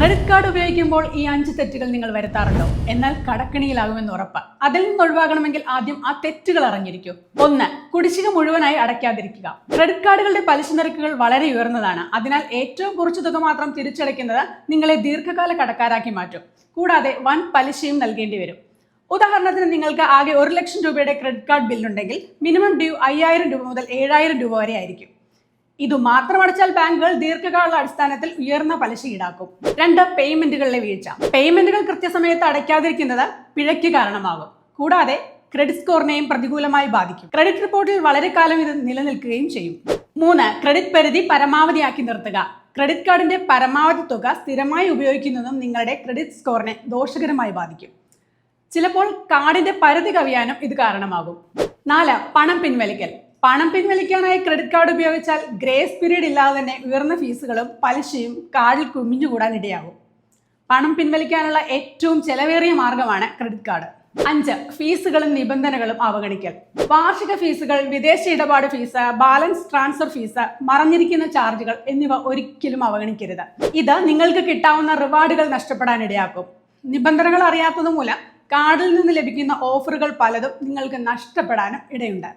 Credit card ഉപയോഗിക്കുമ്പോൾ ഈ 5 തെറ്റുകൾ നിങ്ങൾ വരുത്താറുണ്ടോ? എന്നാൽ കടക്കെണിയിലാകുമെന്ന് ഉറപ്പ്. അതിൽ നിന്ന് ഒഴിവാകണമെങ്കിൽ ആദ്യം ആ തെറ്റുകൾ അറിഞ്ഞിരിക്കൂ. 1. കുടിശ്ശിക മുഴുവനായി അടയ്ക്കാതിരിക്കുക. ക്രെഡിറ്റ് കാർഡുകളുടെ പലിശ നിരക്കുകൾ വളരെ ഉയർന്നതാണ്. അതിനാൽ ഏറ്റവും കുറച്ച് തുക മാത്രം തിരിച്ചടയ്ക്കുന്നത് നിങ്ങളെ ദീർഘകാല കടക്കാരാക്കി മാറ്റും. കൂടാതെ വൻ പലിശയും നൽകേണ്ടി വരും. ഉദാഹരണത്തിന് നിങ്ങൾക്ക് ആകെ 1 ലക്ഷം രൂപയുടെ ക്രെഡിറ്റ് കാർഡ് ബില്ലുണ്ടെങ്കിൽ മിനിമം ഡ്യൂ 5000 രൂപ മുതൽ 7000 രൂപ വരെ ആയിരിക്കും. ഇത് മാത്രം അടച്ചാൽ ബാങ്കുകൾ ദീർഘകാല അടിസ്ഥാനത്തിൽ ഉയർന്ന പലിശ ഈടാക്കും. 2. പേയ്മെന്റുകളിലെ വീഴ്ച. പേയ്മെന്റുകൾ കൃത്യസമയത്ത് അടയ്ക്കാതിരിക്കുന്നത് പിഴയ്ക്ക് കാരണമാകും. കൂടാതെ ക്രെഡിറ്റ് സ്കോറിനെയും പ്രതികൂലമായി ബാധിക്കും. ക്രെഡിറ്റ് റിപ്പോർട്ടിൽ വളരെ കാലം ഇത് നിലനിൽക്കുകയും ചെയ്യും. 3. ക്രെഡിറ്റ് പരിധി പരമാവധിയാക്കി നിർത്തുക. ക്രെഡിറ്റ് കാർഡിന്റെ പരമാവധി തുക സ്ഥിരമായി ഉപയോഗിക്കുന്നതും നിങ്ങളുടെ ക്രെഡിറ്റ് സ്കോറിനെ ദോഷകരമായി ബാധിക്കും. ചിലപ്പോൾ കാർഡിന്റെ പരിധി കവിയാനും ഇത് കാരണമാകും. 4. പണം പിൻവലിക്കൽ. പണം പിൻവലിക്കാനായി ക്രെഡിറ്റ് കാർഡ് ഉപയോഗിച്ചാൽ ഗ്രേസ് പീരീഡ് ഇല്ലാതെ തന്നെ ഉയർന്ന ഫീസുകളും പലിശയും കാർഡിൽ കുമിഞ്ഞുകൂടാൻ ഇടയാകും. പണം പിൻവലിക്കാനുള്ള ഏറ്റവും ചെലവേറിയ മാർഗമാണ് ക്രെഡിറ്റ് കാർഡ്. 5. ഫീസുകളും നിബന്ധനകളും അവഗണിക്കൽ. വാർഷിക ഫീസുകൾ, വിദേശ ഇടപാട് ഫീസ്, ബാലൻസ് ട്രാൻസ്ഫർ ഫീസ്, മറഞ്ഞിരിക്കുന്ന ചാർജുകൾ എന്നിവ ഒരിക്കലും അവഗണിക്കരുത്. ഇത് നിങ്ങൾക്ക് കിട്ടാവുന്ന റിവാർഡുകൾ നഷ്ടപ്പെടാൻ ഇടയാക്കും. നിബന്ധനകൾ അറിയാത്തതുമൂലം കാർഡിൽ നിന്ന് ലഭിക്കുന്ന ഓഫറുകൾ പലതും നിങ്ങൾക്ക് നഷ്ടപ്പെടാനും ഇടയുണ്ട്.